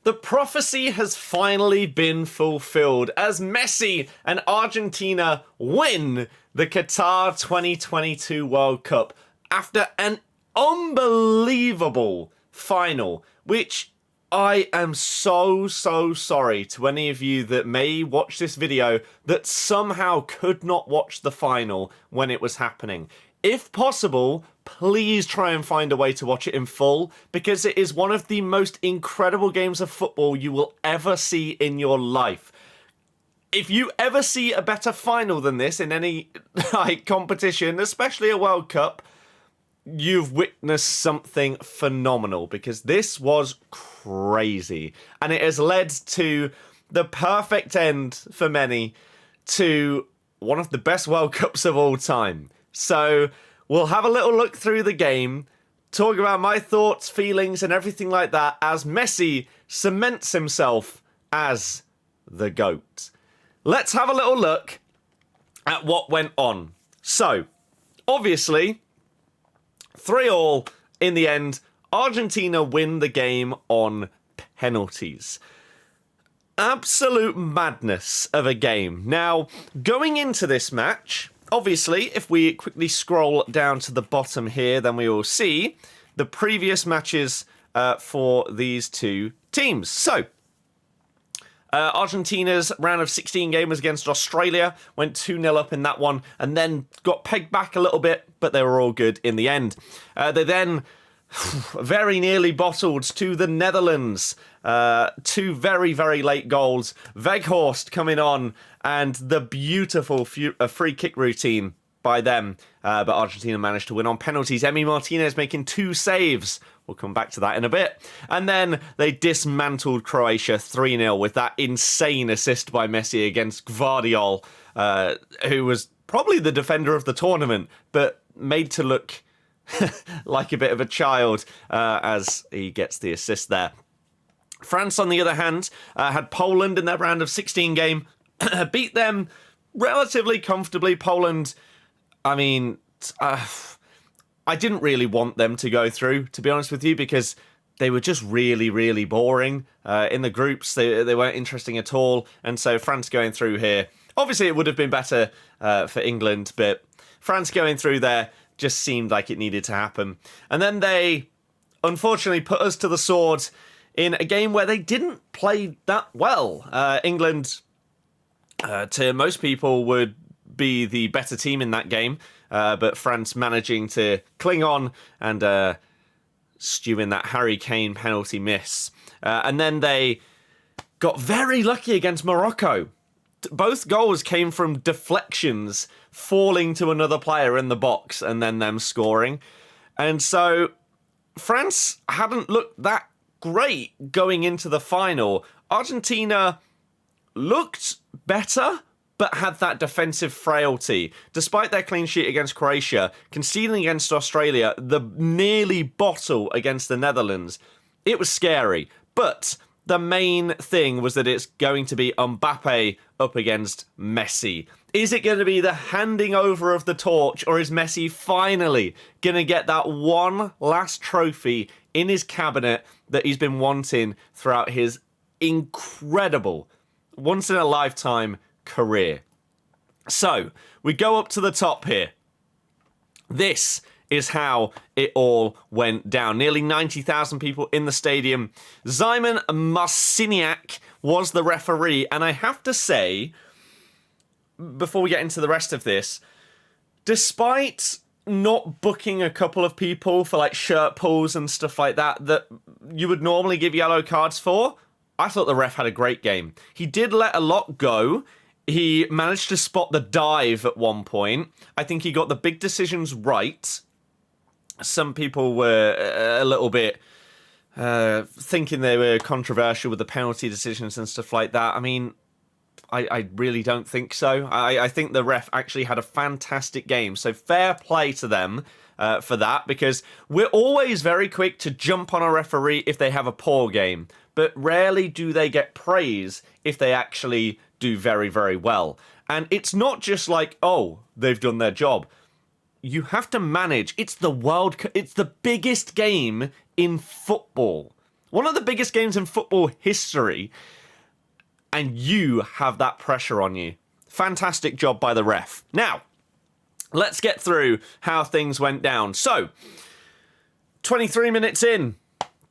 The prophecy has finally been fulfilled as Messi and Argentina win the Qatar 2022 World Cup after an unbelievable final, which I am so sorry to any of you that may watch this video that somehow could not watch the final when it was happening. If possible, please try and find a way to watch it in full, because it is one of the most incredible games of football you will ever see in your life. If you ever see a better final than this in any competition, especially a World Cup, you've witnessed something phenomenal, because this was crazy. And it has led to the perfect end for many to one of the best World Cups of all time. So we'll have a little look through the game, talk about my thoughts, feelings, and everything like that as Messi cements himself as the GOAT. Let's have a little look at what went on. So, obviously, 3-3 in the end. Argentina win the game on penalties. Absolute madness of a game. Now, going into this match, obviously, if we quickly scroll down to the bottom here, then we will see the previous matches for these two teams. So, Argentina's round of 16 game was against Australia, went 2-0 up in that one, and then got pegged back a little bit, but they were all good in the end. They then very nearly bottled to the Netherlands. Two very late goals. Weghorst coming on, and the beautiful free kick routine by them. But Argentina managed to win on penalties. Emi Martinez making 2 saves. We'll come back to that in a bit. And then they dismantled Croatia 3-0 with that insane assist by Messi against Gvardiol, who was probably the defender of the tournament, but made to look like a bit of a child as he gets the assist there. France, on the other hand, had Poland in their round of 16 game, beat them relatively comfortably. Poland, I mean, I didn't really want them to go through, to be honest with you, because they were just really boring. In the groups, they weren't interesting at all. And so France going through here, obviously it would have been better for England, but France going through there just seemed like it needed to happen. And then they, unfortunately, put us to the sword in a game where they didn't play that well. England, to most people, would be the better team in that game, but France managing to cling on and stew in that Harry Kane penalty miss. And then they got very lucky against Morocco. Both goals came from deflections falling to another player in the box and then them scoring. And so France hadn't looked that great going into the final. Argentina looked better, but had that defensive frailty. Despite their clean sheet against Croatia, conceding against Australia, the nearly bottle against the Netherlands, it was scary. But the main thing was that it's going to be Mbappe up against Messi. Is it going to be the handing over of the torch, or is Messi finally going to get that one last trophy in his cabinet that he's been wanting throughout his incredible, once-in-a-lifetime career? So, we go up to the top here. This is how it all went down. Nearly 90,000 people in the stadium. Szymon Marciniak was the referee, and I have to say, before we get into the rest of this, despite not booking a couple of people for like shirt pulls and stuff like that you would normally give yellow cards for, I thought the ref had a great game. He did let a lot go. He managed to spot the dive at one point. I think he got the big decisions right. Some people were a little bit thinking they were controversial with the penalty decisions and stuff like that. I mean, I really don't think so. I think the ref actually had a fantastic game. So fair play to them for that, because we're always very quick to jump on a referee if they have a poor game. But rarely do they get praise if they actually do very well. And it's not just like, oh, they've done their job. You have to manage. It's the World Cup. It's the biggest game in football. One of the biggest games in football history, and you have that pressure on you. Fantastic job by the ref. Now, let's get through how things went down. So, 23 minutes in,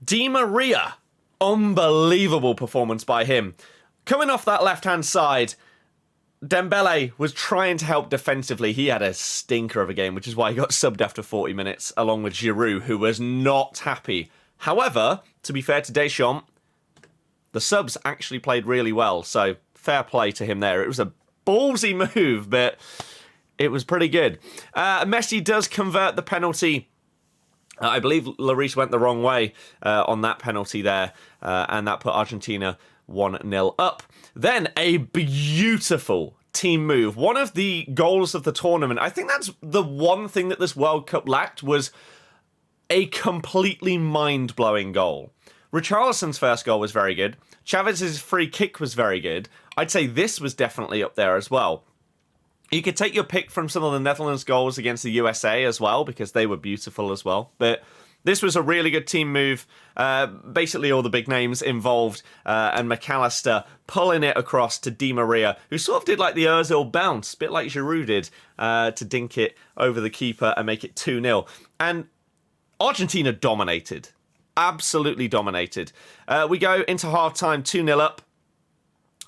Di Maria. Unbelievable performance by him. Coming off that left-hand side, Dembele was trying to help defensively. He had a stinker of a game, which is why he got subbed after 40 minutes, along with Giroud, who was not happy. However, to be fair to Deschamps, the subs actually played really well, so fair play to him there. It was a ballsy move, but it was pretty good. Messi does convert the penalty. I believe Lloris went the wrong way on that penalty there, and that put Argentina 1-0 up. Then a beautiful team move. One of the goals of the tournament. I think that's the one thing that this World Cup lacked, was a completely mind-blowing goal. Richarlison's first goal was very good. Chavez's free kick was very good. I'd say this was definitely up there as well. You could take your pick from some of the Netherlands goals against the USA as well, because they were beautiful as well. But this was a really good team move. Basically all the big names involved, and McAllister pulling it across to Di Maria, who sort of did like the Ozil bounce, a bit like Giroud did, to dink it over the keeper and make it 2-0. And Argentina dominated. Absolutely dominated. We go into half-time 2-0 up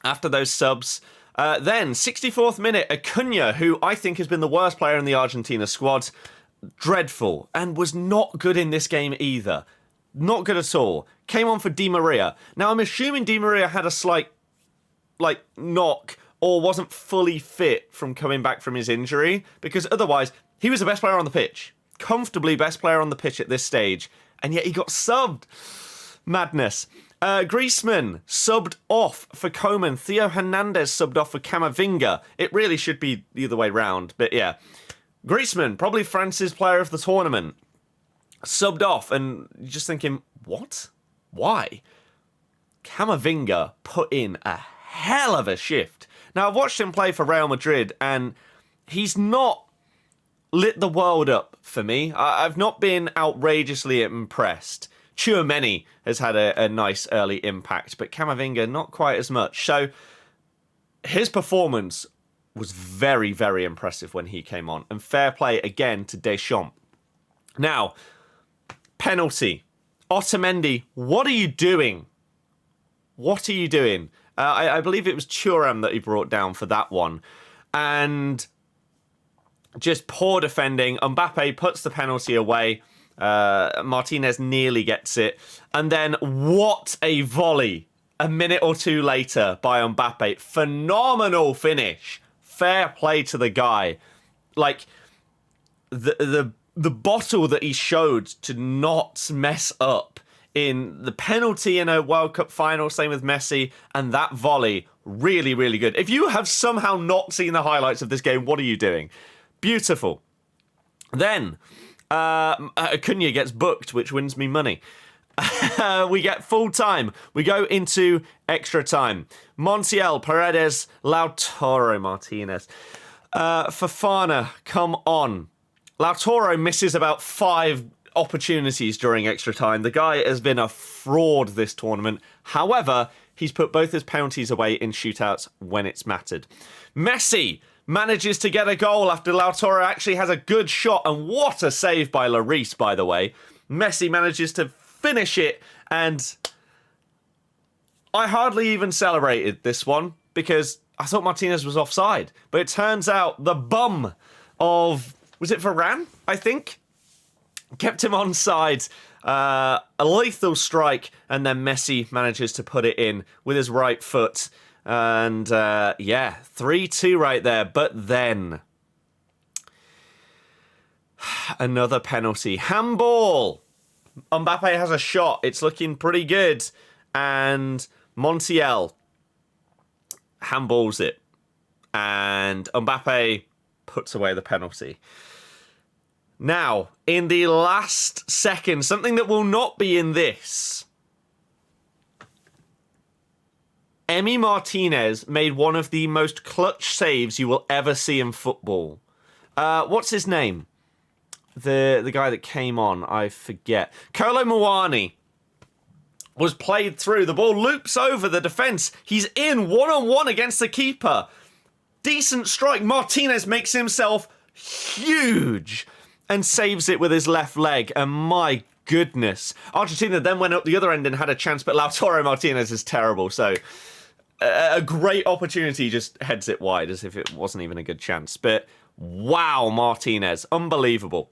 after those subs. Then, 64th minute, Acuna, who I think has been the worst player in the Argentina squad, dreadful, and was not good in this game either. Not good at all. Came on for Di Maria. Now, I'm assuming Di Maria had a slight, knock, or wasn't fully fit from coming back from his injury, because otherwise, he was the best player on the pitch. Comfortably best player on the pitch at this stage, and yet he got subbed. Madness. Griezmann subbed off for Coman. Theo Hernandez subbed off for Camavinga. It really should be the other way round, but yeah. Griezmann, probably France's player of the tournament, subbed off, and you're just thinking, what? Why? Camavinga put in a hell of a shift. Now, I've watched him play for Real Madrid, and he's not lit the world up for me. I've not been outrageously impressed. Tchouaméni has had a nice early impact, but Camavinga not quite as much. So his performance was very, very impressive when he came on. And fair play again to Deschamps. Now, penalty. Otamendi, what are you doing? What are you doing? I believe it was Thuram that he brought down for that one. And just poor defending. Mbappe puts the penalty away. Martinez nearly gets it. And then what a volley a minute or two later by Mbappe. Phenomenal finish. Fair play to the guy. Like, the bottle that he showed to not mess up in the penalty in a World Cup final, same with Messi, and that volley, really, really good. If you have somehow not seen the highlights of this game, what are you doing? Beautiful. Then, Acuna gets booked, which wins me money. We get full time. We go into extra time. Montiel, Paredes, Lautaro Martinez. Fofana, come on. Lautaro misses about 5 opportunities during extra time. The guy has been a fraud this tournament. However, he's put both his penalties away in shootouts when it's mattered. Messi manages to get a goal after Lautaro actually has a good shot. And what a save by Lloris, by the way. Messi manages to finish it, and I hardly even celebrated this one because I thought Martinez was offside. But it turns out the bum of, was it Varane, I think? Kept him onside. A lethal strike, and then Messi manages to put it in with his right foot. And yeah, 3-2 right there. But then another penalty. Handball. Mbappe has a shot. It's looking pretty good. And Montiel handballs it. And Mbappe puts away the penalty. Now, in the last second, something that will not be in this, Emi Martinez made one of the most clutch saves you will ever see in football. What's his name? The guy that came on, I forget. Kolo Muani was played through. The ball loops over the defence. He's in one-on-one against the keeper. Decent strike. Martinez makes himself huge and saves it with his left leg. And my goodness. Argentina then went up the other end and had a chance, but Lautaro Martinez is terrible. So a great opportunity, just heads it wide as if it wasn't even a good chance. But wow, Martinez. Unbelievable.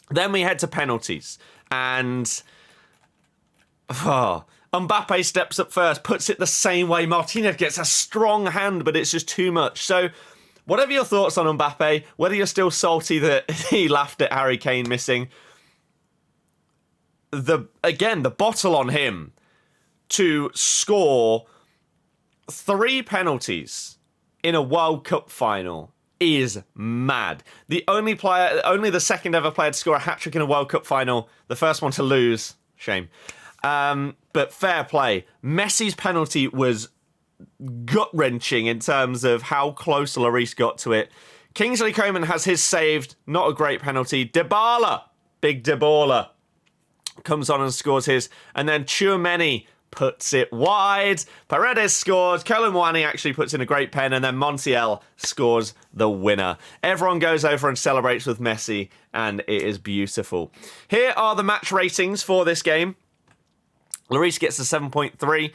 Then we head to penalties. And Mbappe steps up first, puts it the same way. Martinez gets a strong hand, but it's just too much. So whatever your thoughts on Mbappe, whether you're still salty that he laughed at Harry Kane missing, the bottle on him to score 3 penalties in a World Cup final is mad. Only the second ever player to score a hat-trick in a World Cup final. The first one to lose. Shame. But fair play. Messi's penalty was gut-wrenching in terms of how close Lloris got to it. Kingsley Coman has his saved. Not a great penalty. Big Dybala, comes on and scores his. And then Tchouaméni puts it wide. Paredes scores. Kolo Muani actually puts in a great pen. And then Montiel scores the winner. Everyone goes over and celebrates with Messi. And it is beautiful. Here are the match ratings for this game. Lloris gets a 7.3.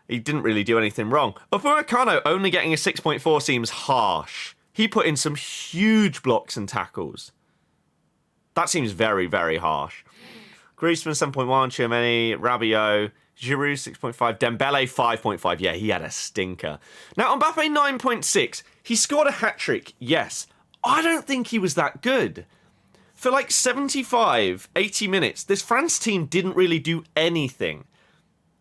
He didn't really do anything wrong. Upamecano only getting a 6.4 seems harsh. He put in some huge blocks and tackles. That seems very, very harsh. Griezmann 7.1, Tchouaméni, Rabiot, Giroud 6.5, Dembele 5.5. Yeah, he had a stinker. Now, Mbappe 9.6. He scored a hat-trick, yes. I don't think he was that good. For like 75, 80 minutes, this France team didn't really do anything,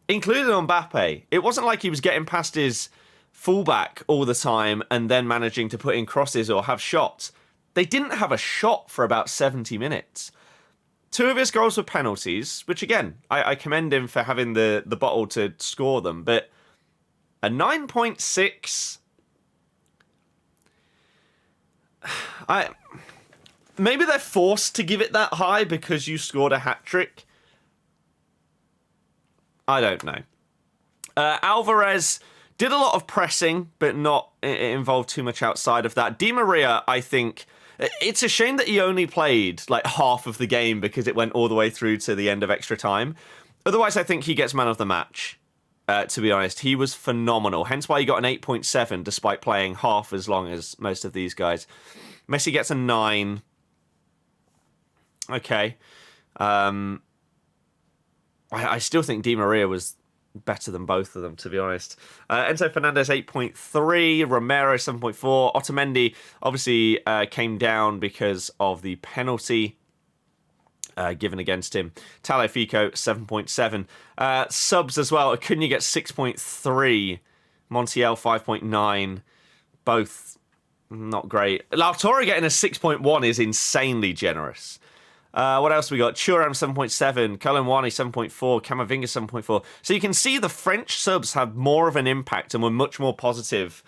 including Mbappe. It wasn't like he was getting past his fullback all the time and then managing to put in crosses or have shots. They didn't have a shot for about 70 minutes. 2 of his goals were penalties, which again, I commend him for having the bottle to score them, but a 9.6... Maybe they're forced to give it that high because you scored a hat-trick. I don't know. Alvarez did a lot of pressing, but it involved too much outside of that. Di Maria, I think... It's a shame that he only played like half of the game because it went all the way through to the end of extra time. Otherwise, I think he gets man of the match, to be honest. He was phenomenal. Hence why he got an 8.7 despite playing half as long as most of these guys. Messi gets a 9. Okay. I still think Di Maria was better than both of them, to be honest. Enzo Fernandez 8.3, Romero 7.4, Otamendi obviously came down because of the penalty given against him. Tagliafico 7.7. Subs as well. Acuna gets 6.3, Montiel 5.9. Both not great. Lautaro getting a 6.1 is insanely generous. What else we got? Thuram 7.7, Kolo Muani 7.4, Camavinga 7.4. So you can see the French subs have more of an impact and were much more positive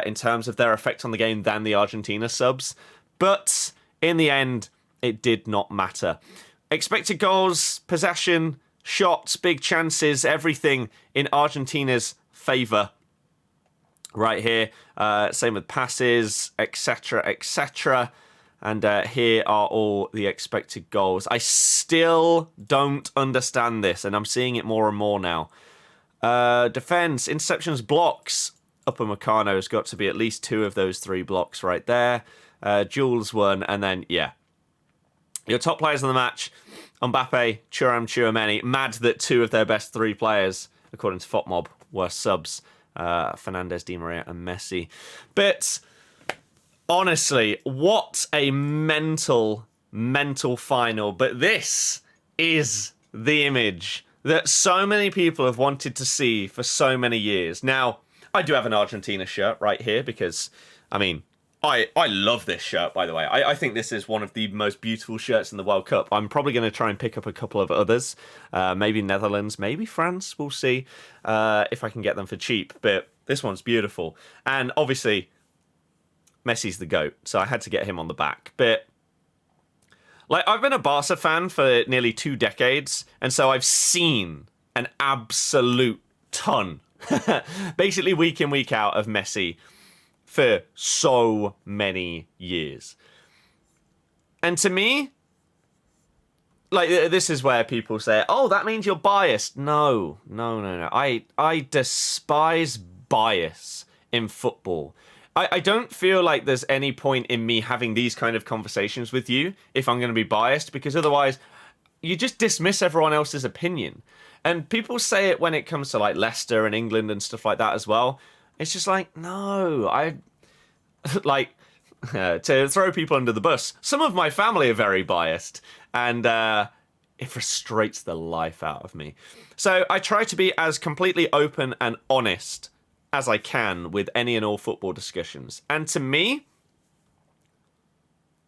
in terms of their effect on the game than the Argentina subs. But in the end, it did not matter. Expected goals, possession, shots, big chances, everything in Argentina's favour. Right here. Same with passes, etc., etc. And here are all the expected goals. I still don't understand this, and I'm seeing it more and more now. Defense, interceptions, blocks. Upamecano's got to be at least 2 of those 3 blocks right there. Jules 1, and then, yeah. Your top players of the match, Mbappe, Thuram, Tchouaméni. Mad that 2 of their best 3 players, according to FOTMob, were subs. Fernandez, Di Maria, and Messi. But... honestly, what a mental final. But this is the image that so many people have wanted to see for so many years. Now, I do have an Argentina shirt right here because, I mean, I love this shirt, by the way. I think this is one of the most beautiful shirts in the World Cup. I'm probably going to try and pick up a couple of others. Maybe Netherlands, maybe France. We'll see if I can get them for cheap. But this one's beautiful. And obviously... Messi's the GOAT, so I had to get him on the back. But, like, I've been a Barca fan for nearly 2 decades, and so I've seen an absolute ton. Basically week in, week out of Messi for so many years. And to me, like, this is where people say, oh, that means you're biased. No. I despise bias in football. I don't feel like there's any point in me having these kind of conversations with you if I'm going to be biased, because otherwise you just dismiss everyone else's opinion. And people say it when it comes to like Leicester and England and stuff like that as well. It's just like, no, like, to throw people under the bus, some of my family are very biased, and it frustrates the life out of me. So I try to be as completely open and honest as I can with any and all football discussions. And to me,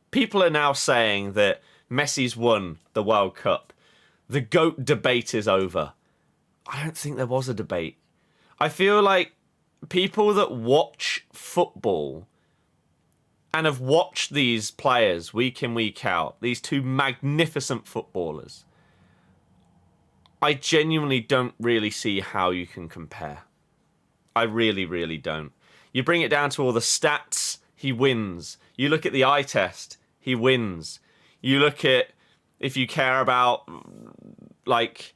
people are now saying that Messi's won the World Cup. The GOAT debate is over. I don't think there was a debate. I feel like people that watch football and have watched these players week in, week out, these two magnificent footballers, I genuinely don't really see how you can compare. I really, really don't. You bring it down to all the stats, he wins. You look at the eye test, he wins. You look at, if you care about, like,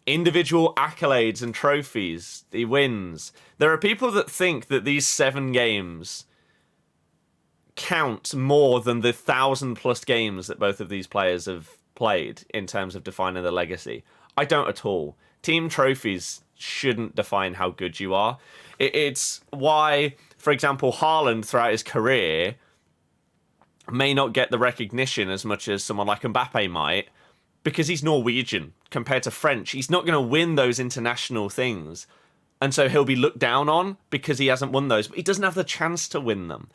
individual accolades and trophies, he wins. There are people that think that these 7 games count more than the 1,000+ games that both of these players have played in terms of defining the legacy. I don't at all. Team trophies shouldn't define how good you are. It's why, for example, Haaland throughout his career may not get the recognition as much as someone like Mbappe might, because he's Norwegian compared to French. He's not going to win those international things, and so he'll be looked down on because he hasn't won those, but he doesn't have the chance to win them.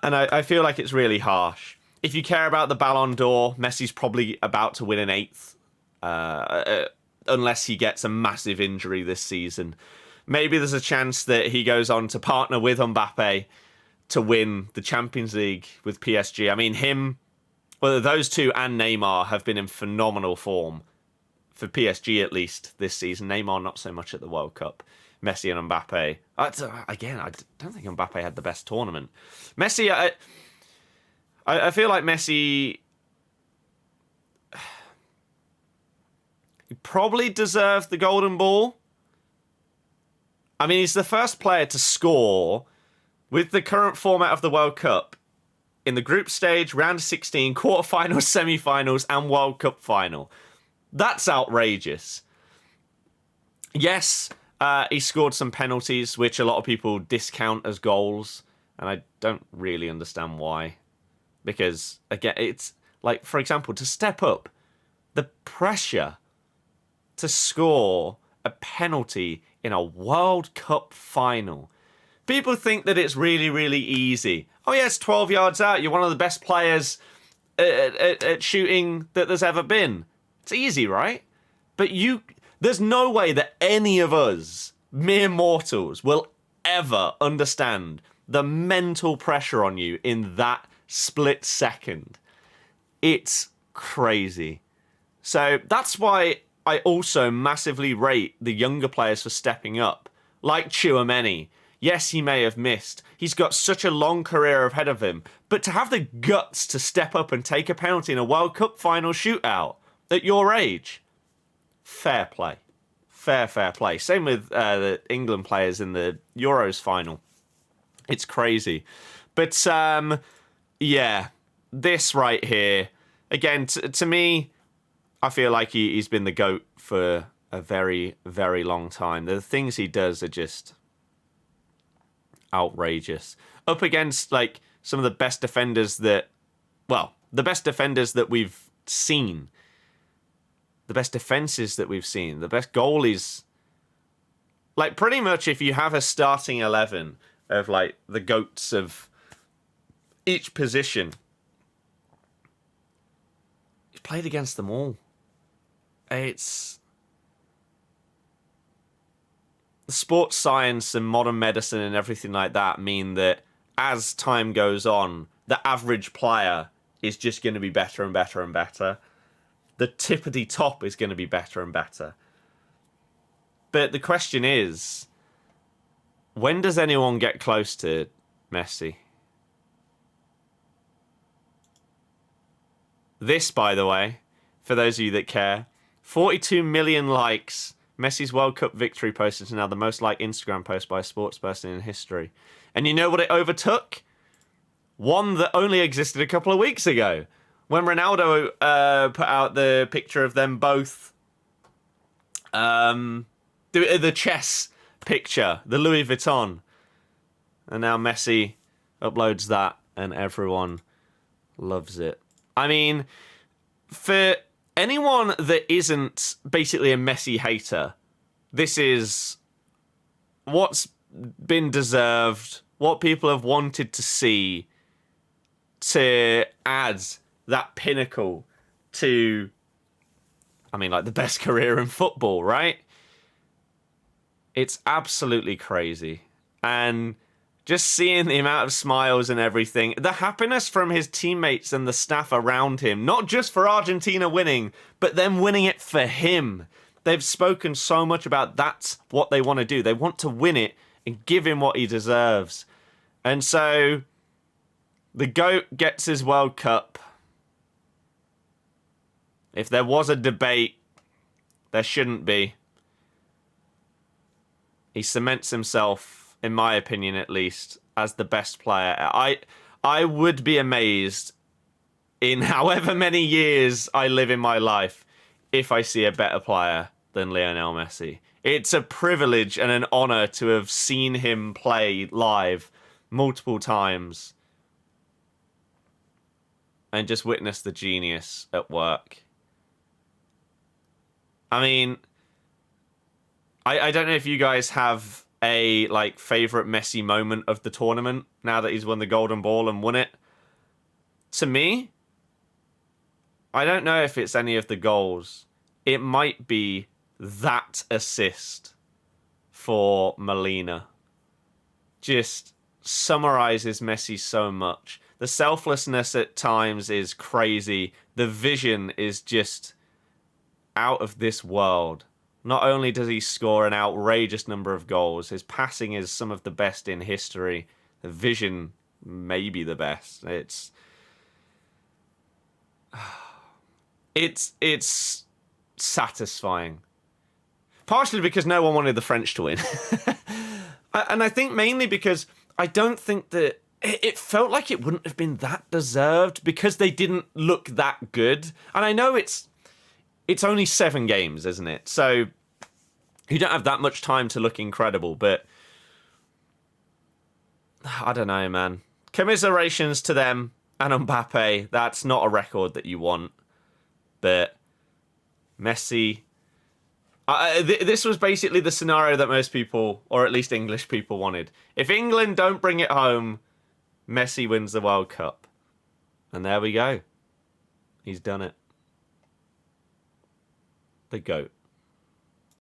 And I feel like it's really harsh. If you care about the Ballon d'Or, Messi's probably about to win an 8th, unless he gets a massive injury this season. Maybe there's a chance that he goes on to partner with Mbappe to win the Champions League with PSG. I mean, those two and Neymar have been in phenomenal form for PSG, at least this season. Neymar not so much at the World Cup. Messi and Mbappe. Again, I don't think Mbappe had the best tournament. Messi, I feel like Messi, he probably deserved the Golden Ball. I mean, he's the first player to score with the current format of the World Cup in the group stage, round of 16, quarterfinals, semi-finals, and World Cup final. That's outrageous. Yes, he scored some penalties, which a lot of people discount as goals, and I don't really understand why. Because, again, it's like, for example, to step up, the pressure to score a penalty in a World Cup final. People think that it's really, really easy. Oh, yeah, it's 12 yards out. You're one of the best players at shooting that there's ever been. It's easy, right? But there's no way that any of us, mere mortals, will ever understand the mental pressure on you in that split second. It's crazy. So that's why I also massively rate the younger players for stepping up, like Tchouaméni. Yes, he may have missed. He's got such a long career ahead of him. But to have the guts to step up and take a penalty in a World Cup final shootout at your age, fair play. Fair play. Same with the England players in the Euros final. It's crazy. But, yeah, this right here, again, to me, I feel like he's been the GOAT for a very, very long time. The things he does are just outrageous. Up against, like, some of the best defenders the best defenders that we've seen. The best defenses that we've seen. The best goalies. Like, pretty much if you have a starting 11 of, like, the GOATs of each position, he's played against them all. It's sports science and modern medicine and everything like that mean that as time goes on, the average player is just going to be better and better and better. The tippity top is going to be better and better. But the question is, when does anyone get close to Messi? This, by the way, for those of you that care, 42 million likes. Messi's World Cup victory post is now the most liked Instagram post by a sports person in history. And you know what it overtook? One that only existed a couple of weeks ago. When Ronaldo put out the picture of them both, the chess picture, the Louis Vuitton. And now Messi uploads that and everyone loves it. I mean, for anyone that isn't basically a Messi hater, this is what's been deserved, what people have wanted to see to add that pinnacle to, I mean, like the best career in football, right? It's absolutely crazy. And just seeing the amount of smiles and everything, the happiness from his teammates and the staff around him, not just for Argentina winning, but them winning it for him. They've spoken so much about that's what they want to do. They want to win it and give him what he deserves. And so the GOAT gets his World Cup. If there was a debate, there shouldn't be. He cements himself, in my opinion at least, as the best player. I would be amazed in however many years I live in my life if I see a better player than Lionel Messi. It's a privilege and an honor to have seen him play live multiple times and just witness the genius at work. I mean, I don't know if you guys have a like favorite Messi moment of the tournament now that he's won the Golden Ball and won it. To me, I don't know if it's any of the goals. It might be that assist for Molina. Just summarizes Messi so much. The selflessness at times is crazy. The vision is just out of this world. Not only does he score an outrageous number of goals, his passing is some of the best in history. The vision may be the best. It's satisfying. Partially because no one wanted the French to win. And I think mainly because I don't think that it felt like it wouldn't have been that deserved because they didn't look that good. And I know it's only 7 games, isn't it? So you don't have that much time to look incredible, but I don't know, man. Commiserations to them and Mbappe. That's not a record that you want. But Messi, this was basically the scenario that most people, or at least English people, wanted. If England don't bring it home, Messi wins the World Cup. And there we go. He's done it. The GOAT.